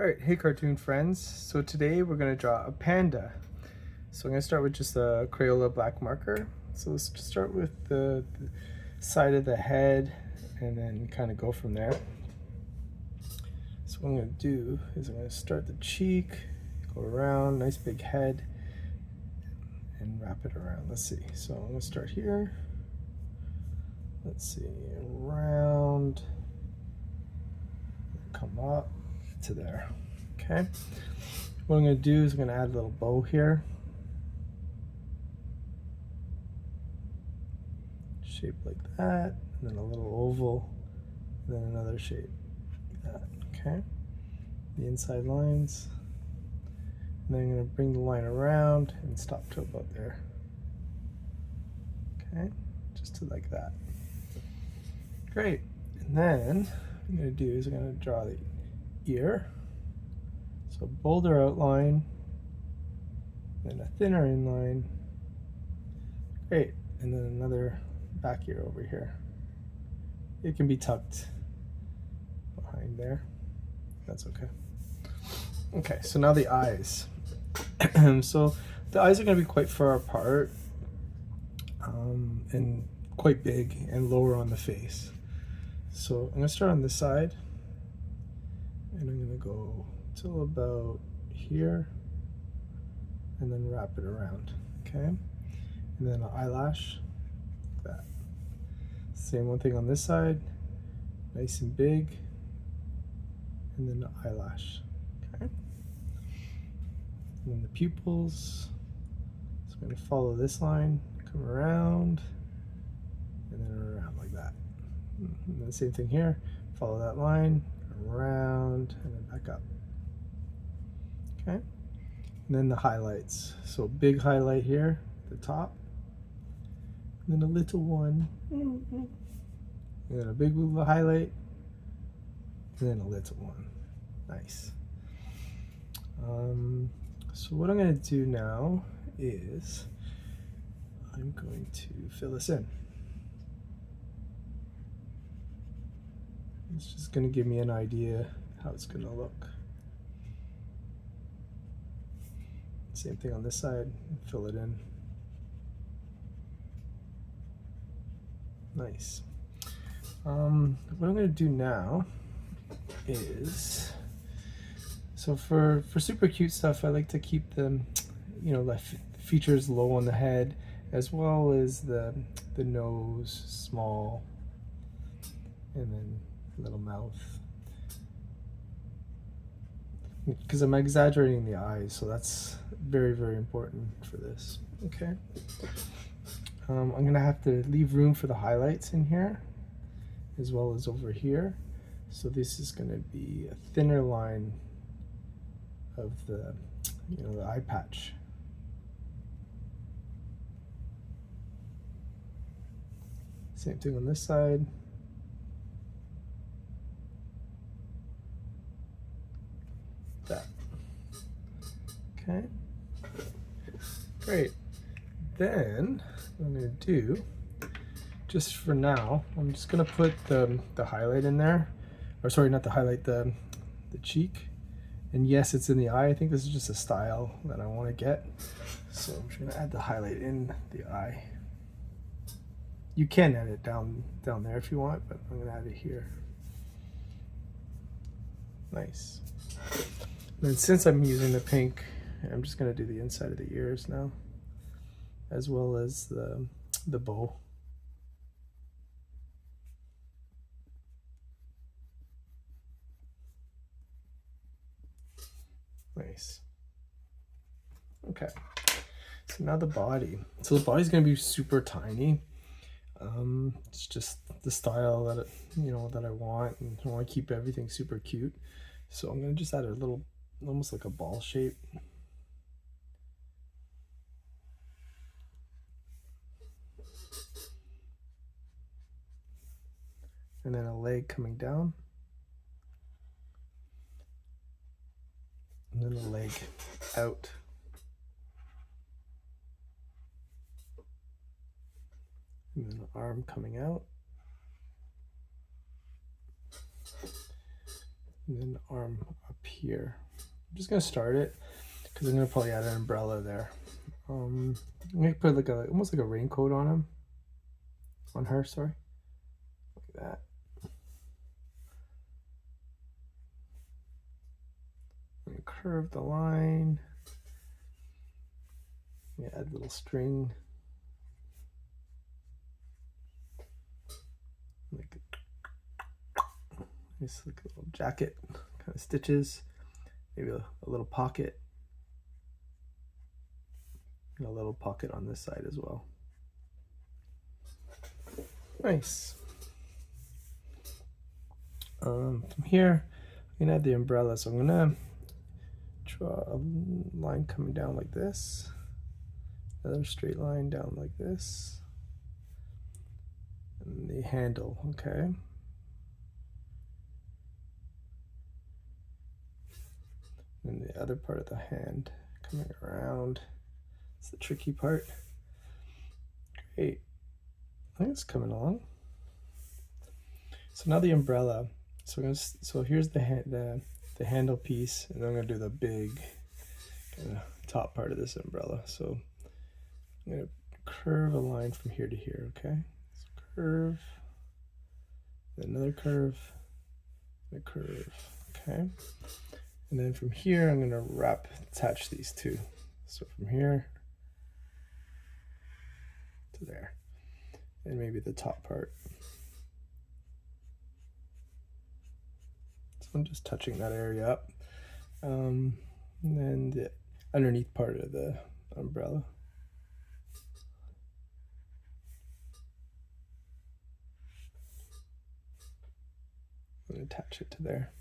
Alright, hey cartoon friends. So today we're going to draw a panda. So I'm going to start with just a Crayola black marker. So let's just start with the side of the head and then kind of go from there. So what I'm going to do is I'm going to start the cheek, go around, nice big head, and wrap it around. Let's see. So I'm going to start here. Let's see, around, come up to there. Okay. What I'm going to do is I'm going to add a little bow here. Shape like that, and then a little oval, and then another shape like that. Okay. The inside lines. And then I'm going to bring the line around and stop to about there. Okay. Just to like that. Great. And then what I'm going to do is I'm going to draw the ear. So bolder outline, then a thinner inline. Great. And then another back ear over here. It can be tucked behind there. That's okay. Okay, so now the eyes. So the eyes are going to be quite far apart and quite big and lower on the face. So I'm going to start on this side and I'm going to go till about here and then wrap it around. Okay, and then an eyelash like that. Same one thing on this side, nice and big, and then the eyelash. Okay, and then the pupils. So I'm going to follow this line, come around, and then around like that. And then the same thing here, follow that line, around, and then back up. Okay, and then the highlights. So big highlight here at the top, and then a little one, and then a big highlight, and then a little one. Nice. So what I'm going to do now is I'm going to fill this in. It's just going to give me an idea how it's going to look. Same thing on this side, fill it in. Nice. What I'm going to do now is, so for super cute stuff, I like to keep them, the features low on the head, as well as the nose small, and then little mouth. Because I'm exaggerating the eyes, so that's very, very important for this. Okay. I'm going to have to leave room for the highlights in here, as well as over here. So this is going to be a thinner line of the, the eye patch. Same thing on this side. That. Okay. Great. Then what I'm going to do, just for now, I'm just going to put the highlight in there. Or sorry, not the highlight, the cheek. And yes, it's in the eye. I think this is just a style that I want to get. So I'm just going to add the highlight in the eye. You can add it down there if you want, but I'm going to add it here. Nice. And since I'm using the pink, I'm just going to do the inside of the ears now, as well as the bow. Nice. Okay. So now the body. So the body's going to be super tiny. It's just the style that that I want, and I want to keep everything super cute. So I'm going to just add a little, almost like a ball shape. And then a leg coming down. And then a leg out. And then the arm coming out. and then arm up here. I'm just gonna start it because I'm gonna probably add an umbrella there. I'm gonna put like almost like a raincoat on him, on her, sorry, like that. And curve the line. Add a little string. Like nice like a little jacket kind of stitches. Maybe a little pocket. And a little pocket on this side as well. Nice. From here, I'm gonna add the umbrella. So I'm gonna draw a line coming down like this. Another straight line down like this. And the handle, okay. And the other part of the hand coming around. It's the tricky part. Great. I think it's coming along. So now the umbrella. So here's the handle piece, and I'm gonna do the big kind of top part of this umbrella. So I'm gonna curve a line from here to here. Okay. So curve. Another curve. And a curve. Okay. And then from here, I'm gonna attach these two. So from here to there, and maybe the top part. So I'm just touching that area up. And then the underneath part of the umbrella. And attach it to there.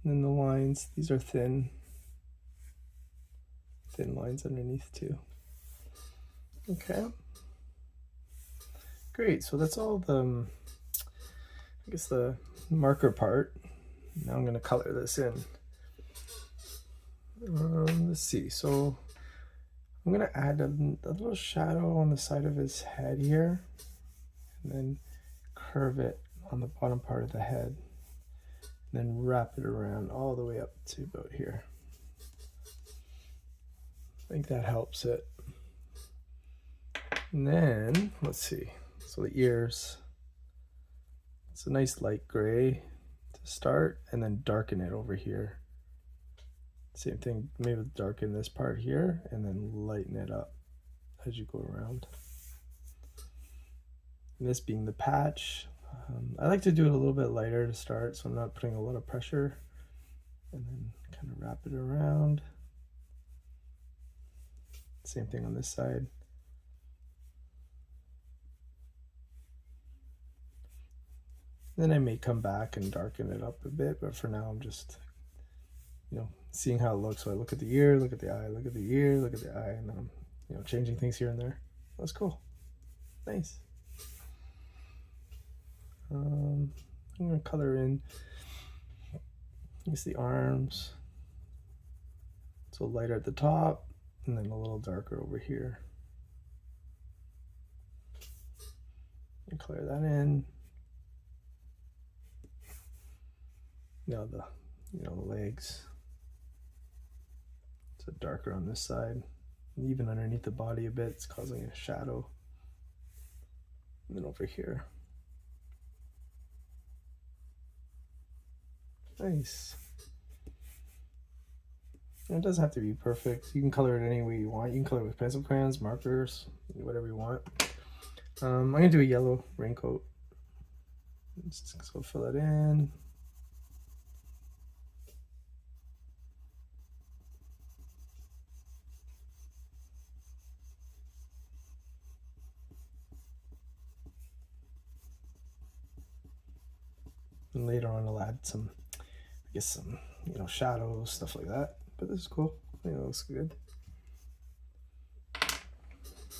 And then the lines, these are thin lines underneath too. Okay. Great, so that's all the, I guess the marker part. Now I'm gonna color this in. Let's see, so I'm gonna add a little shadow on the side of his head here, and then curve it on the bottom part of the head, and then wrap it around all the way up to about here. I think that helps it. And then, let's see, so the ears, it's a nice light gray to start, and then darken it over here. Same thing, maybe darken this part here, and then lighten it up as you go around. And this being the patch, I like to do it a little bit lighter to start, so I'm not putting a lot of pressure, and then kind of wrap it around. Same thing on this side. Then I may come back and darken it up a bit, but for now I'm just, seeing how it looks. So I look at the ear, look at the eye, look at the ear, look at the eye, and then I'm, changing things here and there. That's cool. Nice. I'm gonna color in, I guess, the arms. So lighter at the top, and then a little darker over here. And color that in. Now the legs. So darker on this side, and even underneath the body a bit, it's causing a shadow. And then over here. Nice. And it doesn't have to be perfect. You can color it any way you want. You can color it with pencil crayons, markers, whatever you want. I'm gonna do a yellow raincoat. So fill it in. And later on I'll add some, shadows, stuff like that. But this is cool. I think it looks good.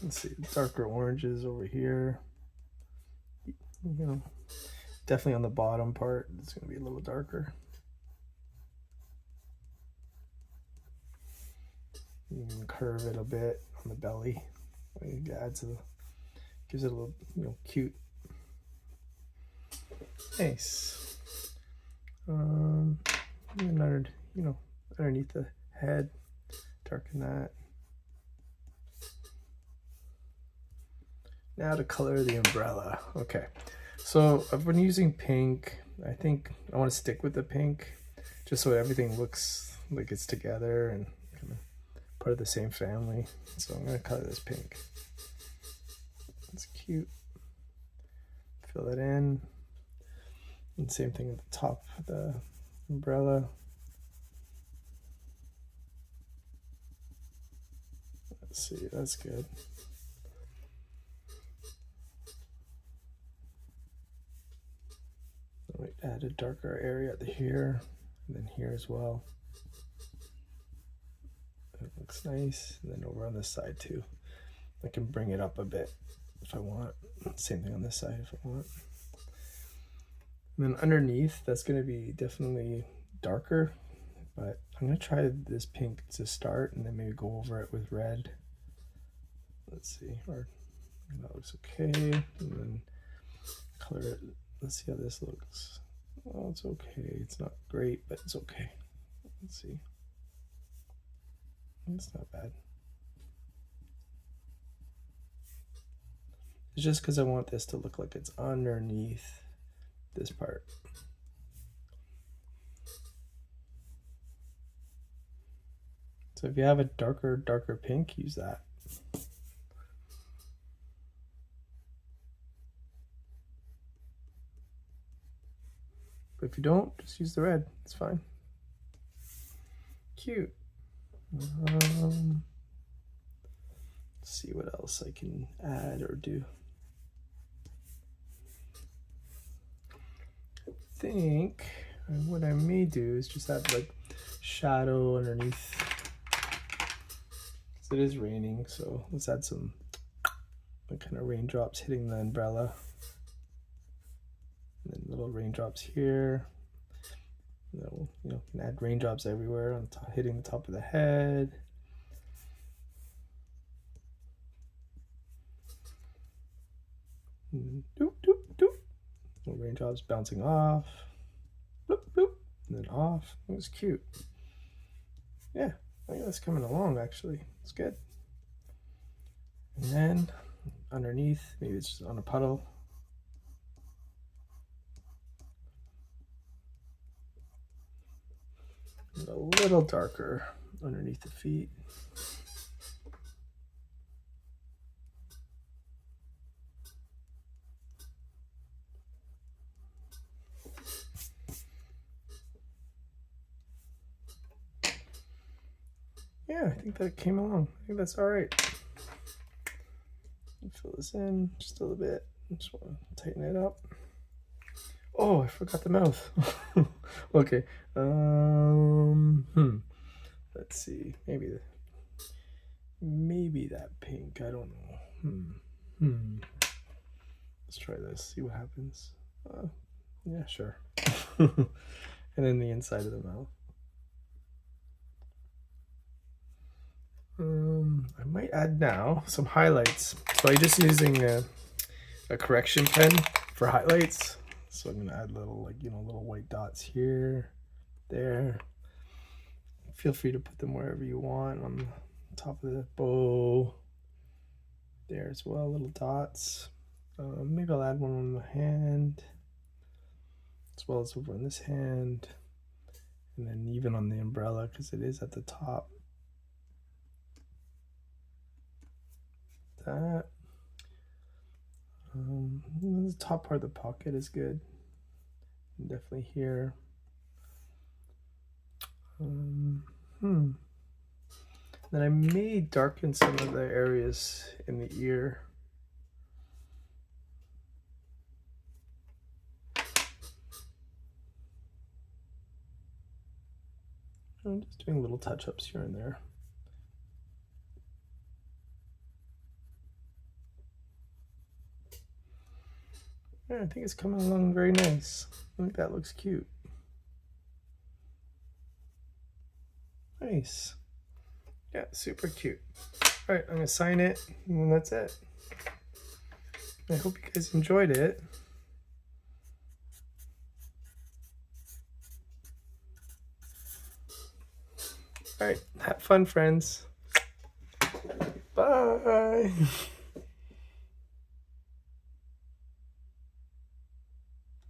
Let's see, darker oranges over here. Definitely on the bottom part, it's gonna be a little darker. You can curve it a bit on the belly. It gives it a little, cute. Nice. And under, you know, underneath the head, darken that. Now to color the umbrella. Okay, so I've been using pink. I think I want to stick with the pink just so everything looks like it's together and kind of part of the same family. So I'm going to color this pink. It's cute. Fill it in. And same thing at the top of the umbrella. Let's see, that's good. I might add a darker area here and then here as well. It looks nice. And then over on this side too. I can bring it up a bit if I want. Same thing on this side if I want. And then underneath, that's going to be definitely darker, but I'm going to try this pink to start and then maybe go over it with red. Let's see, or that looks okay. And then color it. Let's see how this looks. Oh, it's okay. It's not great, but it's okay. Let's see. It's not bad. It's just because I want this to look like it's underneath this part. So if you have a darker pink, use that. But if you don't, just use the red. It's fine. Cute. Let's see what else I can add or do. I think what I may do is just add like shadow underneath. It is raining, so let's add some kind of raindrops hitting the umbrella. And then little raindrops here. And then we'll, you know, can add raindrops everywhere on top, hitting the top of the head. And doop, doop, doop. Little raindrops bouncing off. Bloop, bloop. And then off. It was cute. Yeah, I think that's coming along actually. It's good. And then underneath, maybe it's just on a puddle. And a little darker underneath the feet. Yeah, I think that came along. I think that's all right. Fill this in just a little bit. Just want to tighten it up. Oh, I forgot the mouth. Okay. Let's see. Maybe that pink. I don't know. Let's try this. See what happens. Yeah, sure. And then the inside of the mouth. I might add now some highlights. So I'm just using a correction pen for highlights. So I'm gonna add little, like, you know, little white dots here, there. Feel free to put them wherever you want, on the top of the bow, there as well, little dots. Maybe I'll add one on the hand, as well as over on this hand, and then even on the umbrella, because it is at the top. That. The top part of the pocket is good. Definitely here. Then I may darken some of the areas in the ear. I'm just doing little touch-ups here and there. Yeah, I think it's coming along very nice. I think that looks cute. Nice. Yeah, super cute. All right, I'm gonna sign it, and that's it. I hope you guys enjoyed it. All right, have fun, friends. Bye.